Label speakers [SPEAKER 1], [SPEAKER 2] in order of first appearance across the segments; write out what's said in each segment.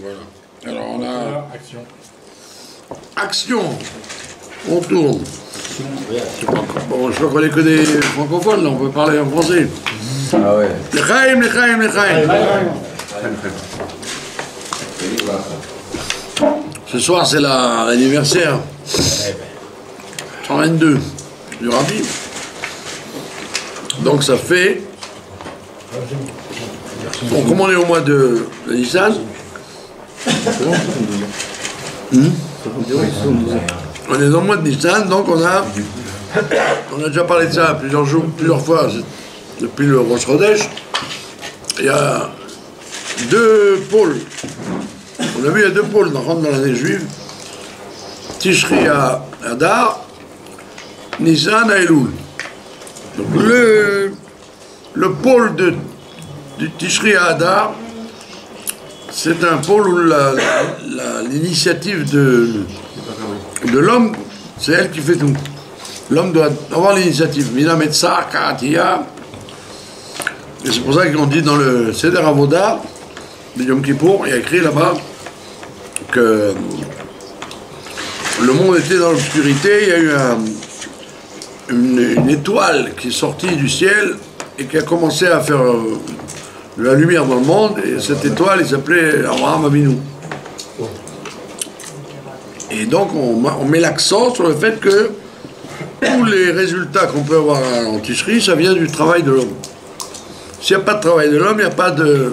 [SPEAKER 1] Voilà. Alors on a...
[SPEAKER 2] Action.
[SPEAKER 1] Action. On tourne. Bon, je crois qu'on est que des francophones, là, on peut parler en français.
[SPEAKER 3] Ah ouais.
[SPEAKER 1] L'Echaim, l'Echaim, l'Echaim. Ce soir, c'est l'anniversaire 122 du Rabbi. Donc ça fait... Bon, comme on est au mois de Nissan, on est dans le mois de Nissan, donc on a déjà parlé de ça plusieurs fois depuis le Rosh Chodesh. Il y a deux pôles. On a vu, il y a deux pôles dans l'année juive. Tishri à Adar, Nissan à Elul. Donc le pôle du Tishri à Adar, c'est un pôle où l'initiative de l'homme, c'est elle qui fait tout. L'homme doit avoir l'initiative. Mina Metzar, Karatia. Et c'est pour ça qu'on dit dans le Seder Avoda de Yom Kippour, il y a écrit là-bas que le monde était dans l'obscurité, il y a eu une étoile qui est sortie du ciel et qui a commencé à faire de la lumière dans le monde, et cette étoile, il s'appelait Abraham Avinu. Et donc on met l'accent sur le fait que tous les résultats qu'on peut avoir en Tishri, ça vient du travail de l'homme. S'il n'y a pas de travail de l'homme, il n'y a pas de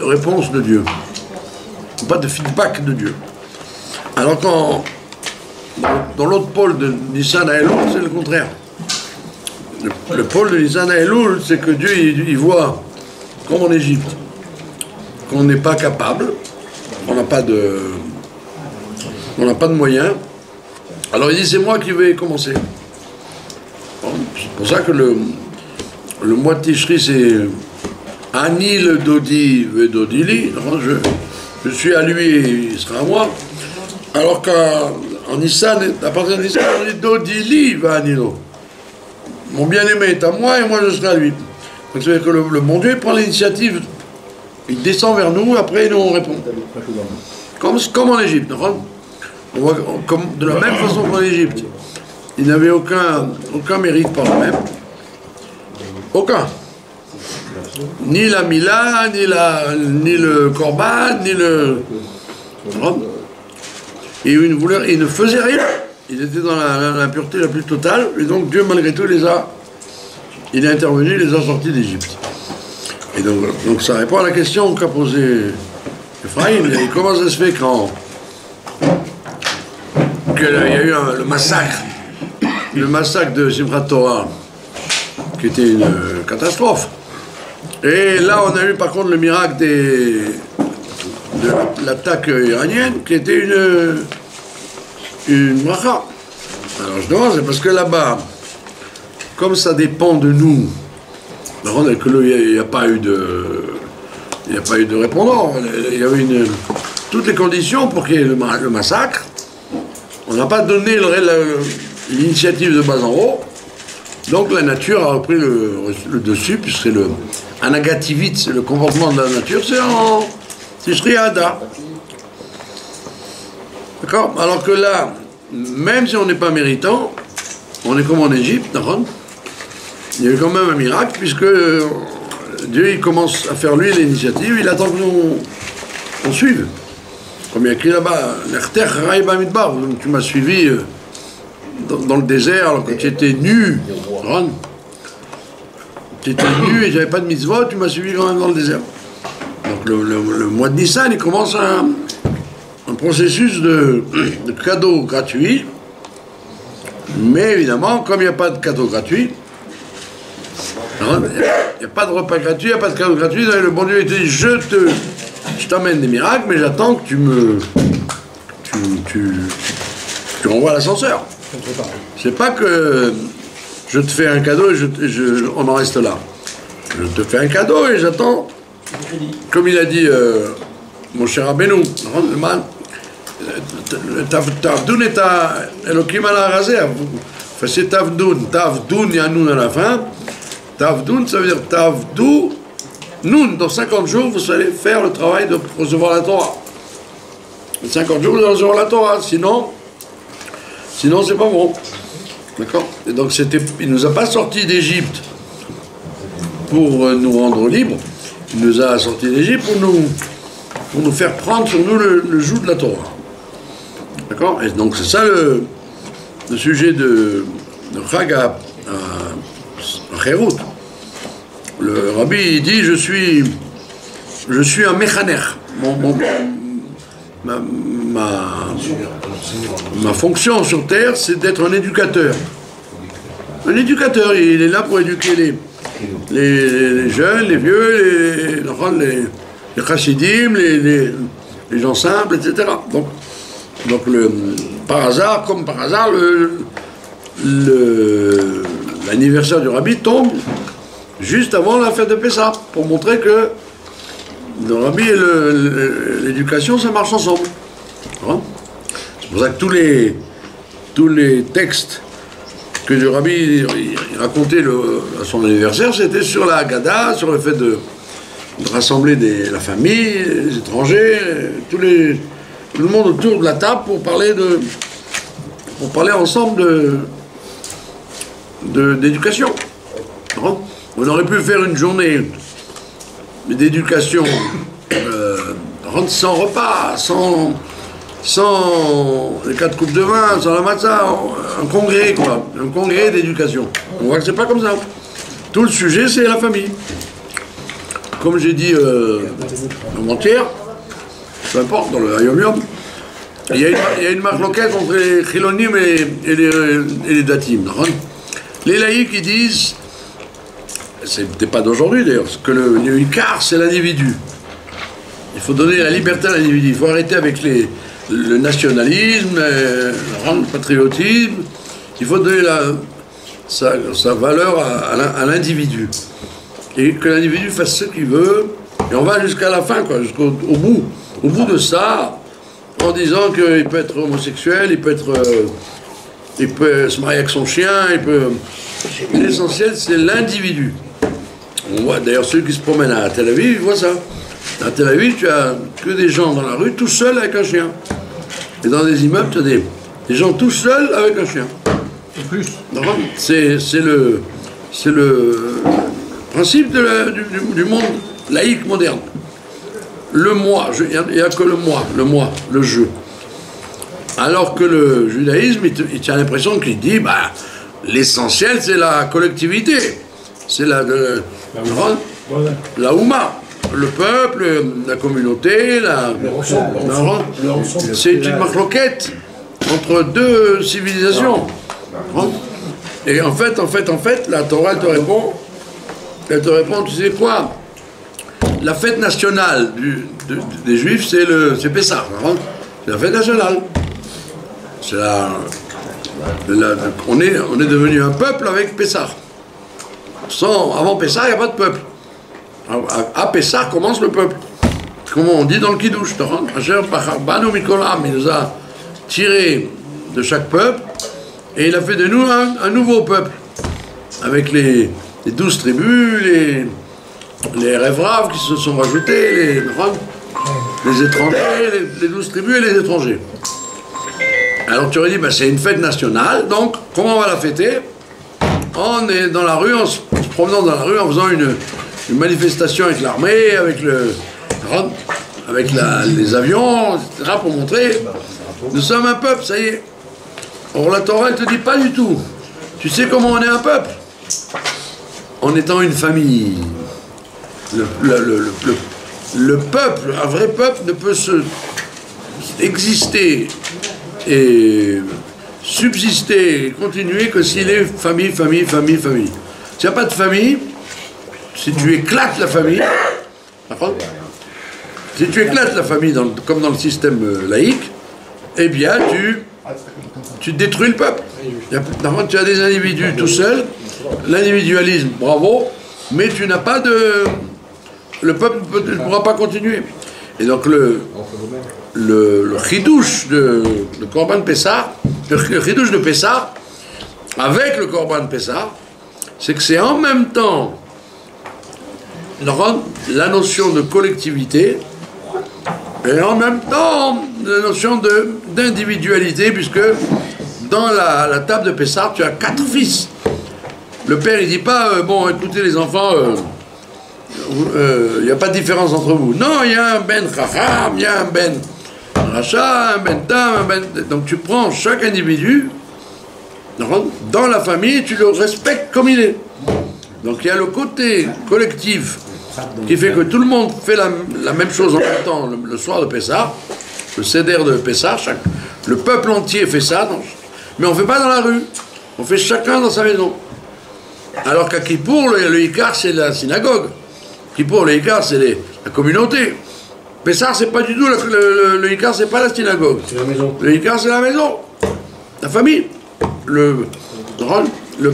[SPEAKER 1] réponse de Dieu. Pas de feedback de Dieu. Alors dans l'autre pôle de Nissan à Elul, c'est le contraire. Le pôle de Nissan à Elul, c'est que Dieu il voit, comme en Égypte, qu'on n'est pas capable, on n'a pas de moyens. Alors il dit, c'est moi qui vais commencer. Bon, c'est pour ça que le mois de Tishri, c'est Ani le Dodi ve Dodili. Je suis à lui et il sera à moi. Alors qu'en Nissan, à partir de Nissan, on dit Dodili va Anilo. Mon bien-aimé est à moi et moi je serai à lui. Donc c'est-à-dire que le bon Dieu prend l'initiative, il descend vers nous, après nous on répond. Comme en Égypte. On voit, comme, de la même façon qu'en Égypte, il n'avait aucun mérite par lui-même. Aucun. Ni la Mila, ni le Korban, ni le... Et il ne faisait rien. Il était dans la pureté la plus totale, et donc Dieu, malgré tout, il est intervenu, il les a sortis d'Égypte. Et donc ça répond à la question qu'a posée Ephraim. Comment ça se fait qu'il y a eu le massacre de Simchat Torah, qui était une catastrophe. Et là, on a eu par contre le miracle de l'attaque iranienne, qui était une bracha. Alors je demande, c'est parce que là-bas, comme ça dépend de nous, il n'y a pas eu de répondant. Il y avait toutes les conditions pour qu'il y ait le massacre. On n'a pas donné l'initiative de bas en haut. Donc la nature a repris le dessus, puisque c'est anagativite, c'est le comportement de la nature, c'est en Tishri Hadar. D'accord? Alors que là, même si on n'est pas méritant, on est comme en Égypte, il y a eu quand même un miracle, puisque Dieu il commence à faire lui l'initiative, il attend que nous on suive. Comme il y a écrit là-bas, tu m'as suivi dans le désert alors que tu étais nu. Tu étais nu et j'avais pas de mitzvot, tu m'as suivi quand même dans le désert. Donc le mois de Nissan, il commence un processus de cadeaux gratuits. Mais évidemment, comme il n'y a pas de cadeau gratuit, il n'y a pas de repas gratuit, il n'y a pas de cadeau gratuit. Le bon Dieu il te dit, je t'amène des miracles, mais j'attends que tu renvoies l'ascenseur. C'est pas que je te fais un cadeau et on en reste là. Je te fais un cadeau et j'attends, comme il a dit mon cher Rabbeinu, Tavdoun et Elohim ala Razeh. C'est Tavdoun, Tavdoun Yanoun à la fin. Tavdoun, ça veut dire Tavdou nous, dans 50 jours, vous allez faire le travail de recevoir la Torah. Dans 50 jours, vous allez recevoir la Torah, sinon c'est pas bon. D'accord? Et donc, il ne nous a pas sortis d'Égypte pour nous rendre libres, il nous a sortis d'Égypte pour nous faire prendre sur nous le joug de la Torah. D'accord? Et donc, c'est ça le sujet de Chag à Kherut. Le rabbi il dit je suis un méchaner. Ma fonction sur terre, c'est d'être un éducateur. Un éducateur, il est là pour éduquer les jeunes, les vieux, les chassidim, les gens simples, etc. Donc par hasard, l'anniversaire du rabbi tombe juste avant la fête de Pessah, pour montrer que le rabbi et l'éducation, ça marche ensemble. Hein? C'est pour ça que tous les textes que le rabbi il racontait à son anniversaire, c'était sur la Haggadah, sur le fait de rassembler la famille, les étrangers, tout le monde autour de la table pour parler ensemble d'éducation. Hein? On aurait pu faire une journée d'éducation sans repas, sans les 4 coupes de vin, sans la matzah, un congrès quoi, un congrès d'éducation. On voit que c'est pas comme ça. Tout le sujet c'est la famille. Comme j'ai dit avant-hier, peu importe, dans le Hayom Yom, il y a une marloquette entre les chilonim et les datim. Les laïcs ils disent, c'était pas d'aujourd'hui d'ailleurs, que le Ikar c'est l'individu. Il faut donner la liberté à l'individu. Il faut arrêter avec le nationalisme, le patriotisme. Il faut donner sa valeur à l'individu. Et que l'individu fasse ce qu'il veut. Et on va jusqu'à la fin, quoi, jusqu'au bout. Au bout de ça, en disant qu'il peut être homosexuel, il peut se marier avec son chien, L'essentiel, c'est l'individu. On voit d'ailleurs ceux qui se promènent à Tel Aviv, ils voient ça. À Tel Aviv, tu as que des gens dans la rue tout seuls avec un chien. Et dans des immeubles, tu as des gens tout seuls avec un chien.
[SPEAKER 2] Et plus.
[SPEAKER 1] C'est le principe du monde laïque moderne. Le moi, il n'y a que le moi, le je. Alors que le judaïsme, il tient l'impression qu'il dit, l'essentiel c'est la collectivité. C'est la Oumma. Le peuple, la communauté, c'est une marloquette entre deux civilisations. Et en fait, la Torah, elle te répond, tu sais quoi? La fête nationale des Juifs, c'est Pessah. C'est la fête nationale. On est devenu un peuple avec Pessah. Avant Pessah, il n'y a pas de peuple. À Pessah commence le peuple. Comme on dit dans le Kiddush, il nous a tirés de chaque peuple et il a fait de nous un nouveau peuple. Avec les 12 tribus, les Révraves qui se sont rajoutés, les étrangers, les 12 tribus et les étrangers. Alors tu aurais dit, c'est une fête nationale, donc comment on va la fêter? On est dans la rue, en se promenant dans la rue, en faisant une manifestation avec l'armée, avec les avions, etc., pour montrer, nous sommes un peuple, ça y est. Or la Torah, elle te dit pas du tout. Tu sais comment on est un peuple? En étant une famille. Le peuple, un vrai peuple, ne peut exister et subsister et continuer que s'il est famille. S'il n'y a pas de famille, si tu éclates la famille, comme dans le système laïque, eh bien tu détruis le peuple. Tu as des individus tout seuls, l'individualisme, bravo, mais tu n'as pas de... Le peuple ne pourra pas continuer. Et donc le chidouche de Korban Pessah, le chidouche de Pessah, avec le Korban Pessah, c'est que c'est en même temps la notion de collectivité et en même temps la notion d'individualité, puisque dans la table de Pessah, tu as 4 fils. Le père, il dit pas, bon, écoutez les enfants, il n'y a pas de différence entre vous. Non, il y a un Ben Chacham, il y a un Ben Racha, un Ben Tam, un Ben... Donc tu prends chaque individu dans la famille, tu le respectes comme il est. Donc il y a le côté collectif qui fait que tout le monde fait la même chose en même temps le soir de Pessah, le Seder de Pessah, le peuple entier fait ça, mais on ne fait pas dans la rue, on fait chacun dans sa maison. Alors qu'à Kippour, le Ikar, c'est la synagogue. Kippour, le Ikar, c'est la communauté. Pessah, c'est pas du tout, le Ikar, c'est pas la synagogue.
[SPEAKER 2] C'est la maison.
[SPEAKER 1] Le Ikar, c'est la maison, la famille. Le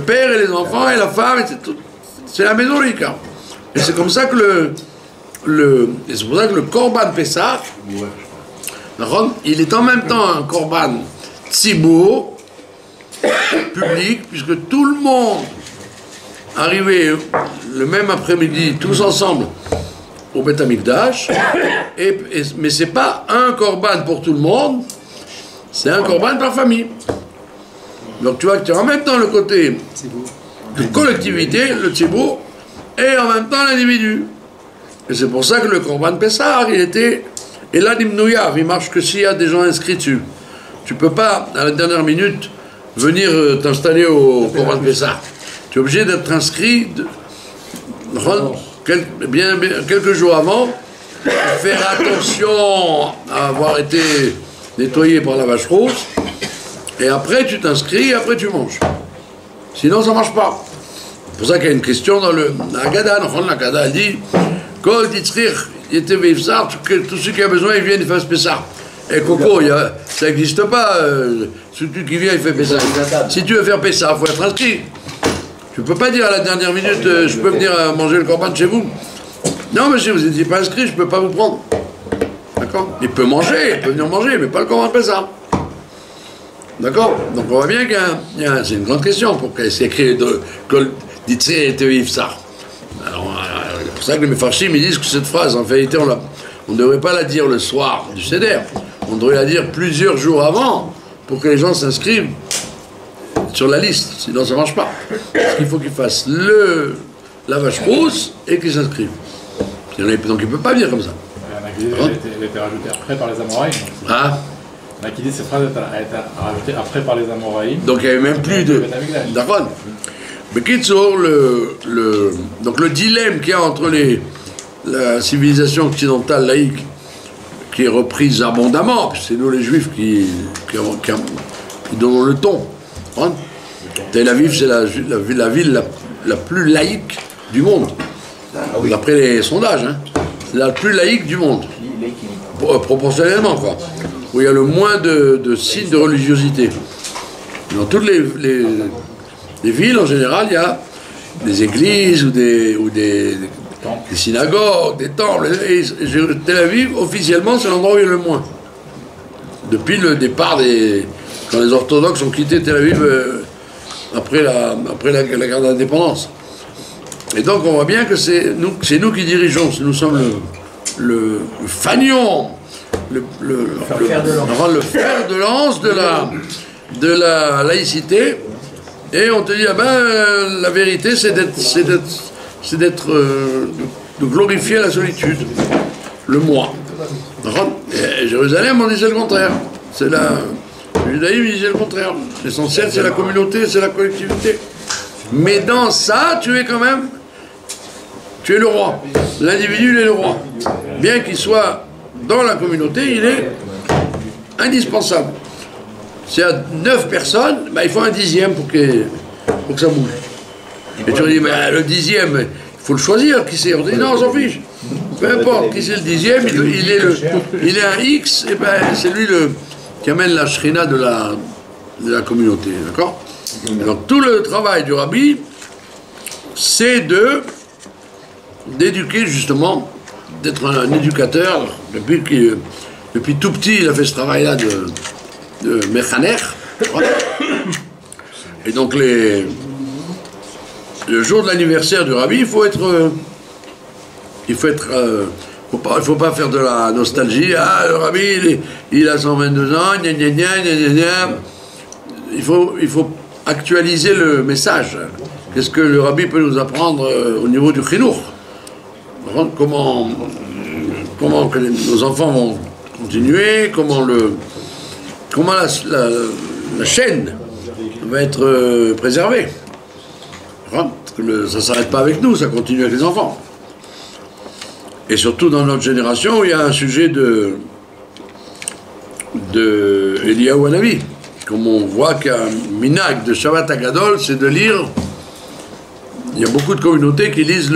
[SPEAKER 1] père et les enfants et la femme, c'est la maison, le Ikar. Et c'est comme ça que et c'est pour ça que le Korban Pessah, il est en même temps un Korban Tzibour, public, puisque tout le monde arrivait le même après-midi, tous ensemble, au Beth Amikdash, mais c'est pas un Korban pour tout le monde, c'est un Korban par famille. Donc tu vois que tu as en même temps le côté de collectivité, le Tzibour, et en même temps l'individu. Et c'est pour ça que le Korban Pessah, il était... Et là, l'Imnouyav, il marche que s'il y a des gens inscrits dessus. Tu peux pas, à la dernière minute, venir t'installer au Korban Pessah. Tu es obligé d'être inscrit quelques jours avant, faire attention à avoir été nettoyé par la vache rousse, et après tu t'inscris, et après tu manges. Sinon ça ne marche pas. C'est pour ça qu'il y a une question dans le Haggadah. La Haggadah dit Kol Ditzrich Yetevivzar, tous ceux qui ont besoin ils viennent, ils fassent Pessah. Et Coco, ça n'existe pas, celui qui vient il fait Pessah. Si tu veux faire Pessah, il faut être inscrit. Tu ne peux pas dire à la dernière minute je peux venir manger le Korban chez vous. Non monsieur, vous n'étiez pas inscrit, je ne peux pas vous prendre. D'accord? Il peut manger, il peut venir manger, mais pas le Korban Pessah. D'accord? Donc on voit bien c'est une grande question pour c'est écrit Kol Ditzrich Yetevivzar. Alors, c'est pour ça que les Mefarshim ils disent que cette phrase, en vérité, on ne devrait pas la dire le soir du Seder. On devrait la dire plusieurs jours avant pour que les gens s'inscrivent sur la liste. Sinon, ça ne marche pas. Parce qu'il faut qu'ils fassent la vache rousse et qu'ils s'inscrivent. Donc, il ne peut pas venir comme ça.
[SPEAKER 3] Elle a été rajoutée après par les Amoraïm.
[SPEAKER 1] Ah.
[SPEAKER 3] On a dit que cette phrase a été rajoutée après par les Amoraïm.
[SPEAKER 1] Donc, il n'y avait même plus de... D'accord. Mais Kitsour, donc le dilemme qu'il y a entre la civilisation occidentale laïque, qui est reprise abondamment, c'est nous les Juifs qui donnons le ton. Hein? Tel Aviv, c'est la ville la plus laïque du monde, d'après les sondages. Hein? C'est la plus laïque du monde, proportionnellement, quoi. Où il y a le moins de signes de religiosité. Dans toutes les villes, en général, il y a des églises ou des synagogues, des temples. Et Tel Aviv, officiellement, c'est l'endroit où il y a le moins. Depuis le départ quand les orthodoxes ont quitté Tel Aviv après la guerre d'indépendance. Et donc on voit bien que c'est nous qui dirigeons, nous sommes le fanion, le fer de lance de la laïcité. Et on te dit, la vérité, c'est de glorifier la solitude, le moi. Et Jérusalem, on disait le contraire. Le judaïsme disait le contraire. L'essentiel, c'est la communauté, c'est la collectivité. Mais dans ça, tu es le roi. L'individu, il est le roi. Bien qu'il soit dans la communauté, il est indispensable. S'il y a 9 personnes, il faut un 10e pour que ça bouge. Et tu dis, le 10e, il faut le choisir, qui c'est? On dit, non, on s'en fiche. Peu importe, qui c'est le 10e, il est un X, et c'est lui qui amène la shrina de la communauté, d'accord? Donc tout le travail du rabbi, c'est d'éduquer justement, d'être un éducateur. Depuis tout petit, il a fait ce travail-là de Mechaner. Et donc le jour de l'anniversaire du rabbi, il faut être il faut être... il faut pas faire de la nostalgie. Ah, le rabbi, il a 122 ans, gna gna gna gna gna. Il faut actualiser le message. Qu'est-ce que le rabbi peut nous apprendre au niveau du chinour? Comment que nos enfants vont continuer, comment la chaîne va être préservée. Parce que ça ne s'arrête pas avec nous, ça continue avec les enfants. Et surtout dans notre génération, il y a un sujet de Eliyahu Hanavi. Comme on voit qu'un minag de Shabbat Hagadol, c'est de lire. Il y a beaucoup de communautés qui lisent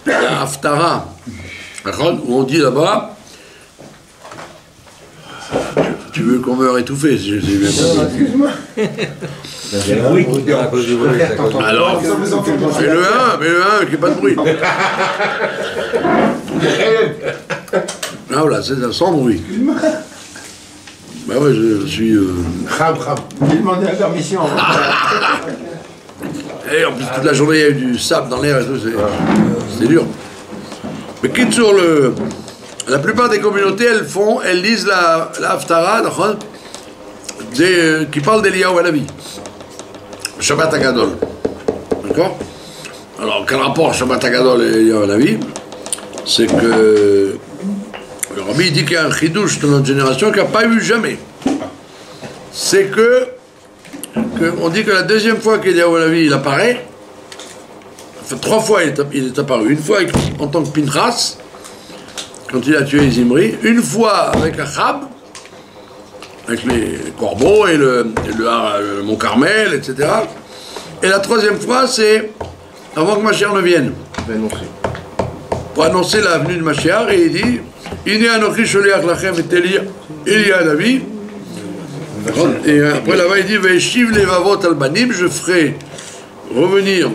[SPEAKER 1] la Haftara, où on dit là-bas. Tu veux qu'on meure étouffé, si je dis bien compris.
[SPEAKER 2] Excuse-moi.
[SPEAKER 1] Alors, fais le 1, qu'il n'y ait pas de bruit. Ah voilà, c'est ça, sans bruit. Bah ouais, je suis...
[SPEAKER 2] J'ai demandé la permission.
[SPEAKER 1] Et en plus, toute la journée, il y a eu du sable dans l'air et tout, c'est dur. Mais Kitsour, la plupart des communautés, elles lisent la Haftara, qui parle d'Eliyahu Hanavi. Shabbat Hagadol. D'accord? Alors, quel rapport Shabbat Hagadol et Eliyahu Hanavi? C'est que le rabbi dit qu'il y a un chidouche de notre génération qu'il n'y a pas eu jamais. C'est que on dit que la deuxième fois qu'Eliyahu Hanavi il apparaît, enfin 3 fois il est apparu. Une fois en tant que Pinchas, quand il a tué Zimri, une fois avec Achab, avec les corbeaux et le mont Carmel, etc. Et la 3e fois, c'est avant que Mashiach ne vienne. Pour annoncer la venue de Mashiach, et il dit Ine anochi sholiach lachem et Eliyahu Hanavi. Et après là-bas, il dit Ve'eshiv levavot al banim, je ferai revenir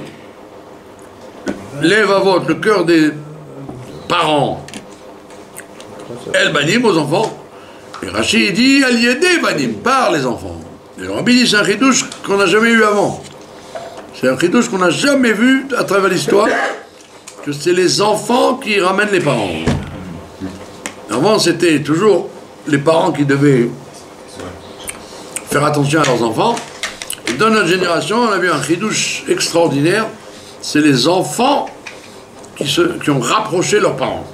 [SPEAKER 1] levavot, le cœur des parents, el banim, aux enfants. Et Rashi dit al yedei banim, par les enfants. Et le rabbi dit c'est un chidouche qu'on n'a jamais eu avant. C'est un chidouche qu'on n'a jamais vu à travers l'histoire, que c'est les enfants qui ramènent les parents. Avant, c'était toujours les parents qui devaient faire attention à leurs enfants. Et dans notre génération, on a vu un chidouche extraordinaire, c'est les enfants qui ont rapproché leurs parents.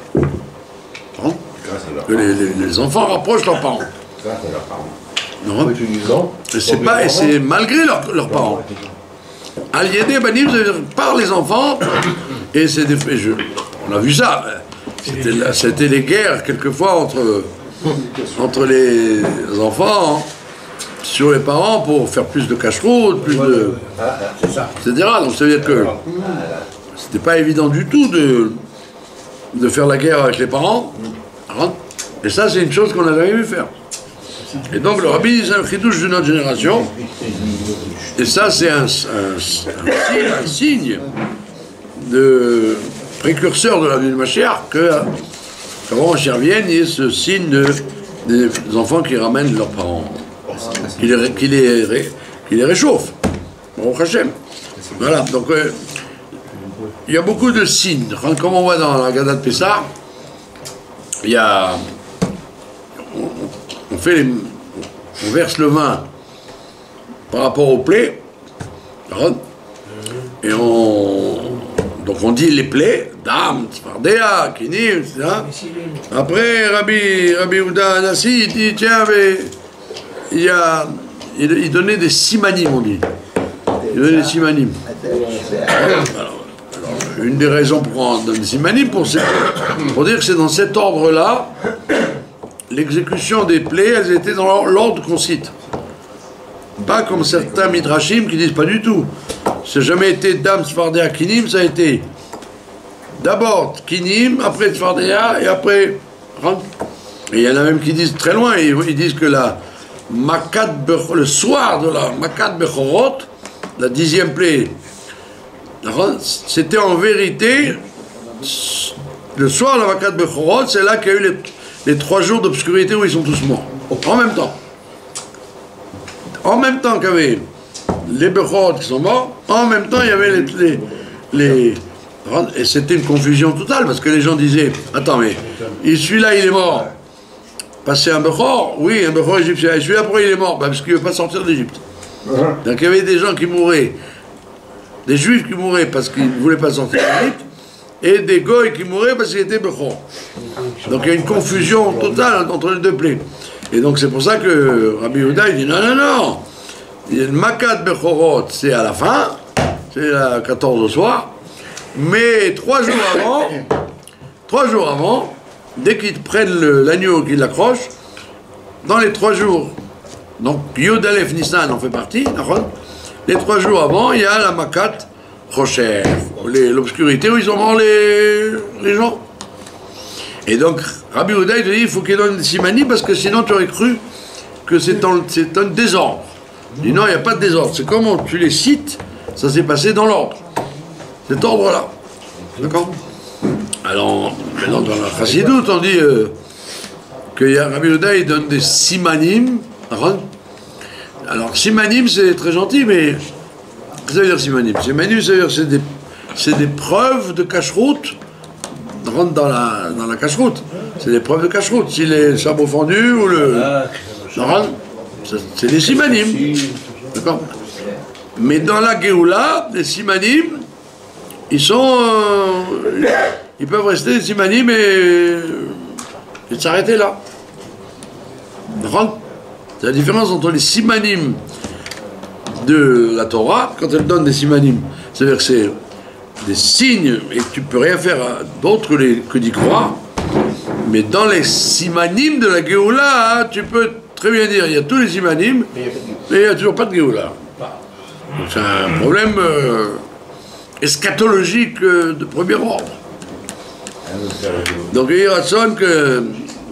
[SPEAKER 1] Que les enfants rapprochent leurs parents. Non. Et c'est malgré leurs parents. Al-Yedei Banim, par les enfants, et c'est des jeux. On a vu ça. C'était les guerres, quelquefois, entre les enfants, sur les parents, pour faire plus de cache-route, plus de... etc. Donc ça veut dire que c'était pas évident du tout de faire la guerre avec les parents. Et ça, c'est une chose qu'on n'a jamais vu faire. Et donc, le rabbi, c'est un chidouche de notre génération. Et ça, c'est un signe de précurseur de la venue de Mashiach, qu'avant Mashiach vienne, il y ait ce signe des enfants qui ramènent leurs parents, qui les réchauffent. Baruch Hashem. Voilà, donc il y a beaucoup de signes. Comme on voit dans la Haggadah de Pessah, il y a... On verse le vin par rapport aux plaies, et donc on dit les plaies, Dam, Tzfardea, Kinim, etc. Après, Rabbi Yehuda Anassi, il dit, tiens, mais il donnait des simanim, on dit. Il donnait des simanim. Alors, une des raisons pour en donner des simanim, pour dire que c'est dans cet ordre-là, l'exécution des plaies, elles étaient dans l'ordre qu'on cite. Pas comme certains midrashim qui disent pas du tout. Ça n'a jamais été Dam, Tzfardea, Kinim, ça a été d'abord Kinim, après Tzfardea, et après... Et il y en a même qui disent très loin, ils disent que le soir de la Makat Bechorot, la 10e plaie, c'était en vérité, le soir de la Makat Bechorot, c'est là qu'il y a eu les 3 jours d'obscurité où ils sont tous morts, en même temps. En même temps qu'il y avait les Bechorot qui sont morts, en même temps il y avait Et c'était une confusion totale, parce que les gens disaient, attends, mais celui-là, il est mort. Passer un Bechor, oui, un Bechor égyptien. Et celui-là, pourquoi il est mort? Parce qu'il ne veut pas sortir d'Égypte. Donc il y avait des gens qui mouraient, des Juifs qui mouraient parce qu'ils ne voulaient pas sortir d'Égypte, et des Goïs qui mouraient parce qu'ils étaient Bechor. Donc il y a une confusion totale entre les deux plaies. Et donc c'est pour ça que Rabbi Yehuda il dit non. Il y a le Makat Bechorot, c'est à la fin, c'est à 14 au soir, mais 3 jours avant, dès qu'ils prennent l'agneau qu'ils l'accrochent, dans les 3 jours, donc Yod Aleph Nissan en fait partie, les 3 jours avant, il y a la Makat Rocher, l'obscurité où ils ont mort les gens. Et donc Rabbi Yehuda il dit il faut qu'il donne des simanim parce que sinon tu aurais cru que c'est un désordre. Il dit non, il n'y a pas de désordre, c'est comment tu les cites, ça s'est passé dans l'ordre. Cet ordre-là. D'accord? Alors, maintenant dans la Chassidoute, on dit que Rabbi Yehuda il donne des simanim. Alors, simanim c'est très gentil, mais qu'est-ce que ça veut dire simanim? Simanim, ça veut dire que c'est des preuves de cache-route. Rentre dans la cache-route. C'est des preuves de cache-route. Si les sabots fendus ou le. C'est des simanim. D'accord? Mais dans la Géoula, les simanim, ils peuvent rester des simanim et s'arrêter là. D'accord? C'est la différence entre les simanim de la Torah, quand elle donne des simanim, c'est-à-dire que c'est des signes et tu peux rien faire d'autre que d'y croire. Mais dans les simanim de la Géoula, tu peux très bien dire il y a tous les simanim, mais il n'y a toujours pas de Géoula. Donc c'est un problème eschatologique de premier ordre. Donc il y a raison que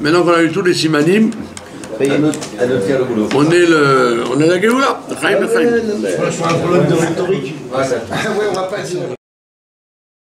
[SPEAKER 1] maintenant qu'on a eu tous les simanim, on est la Géoula.
[SPEAKER 2] C'est un problème de rhétorique. Ouais, on va pas dire.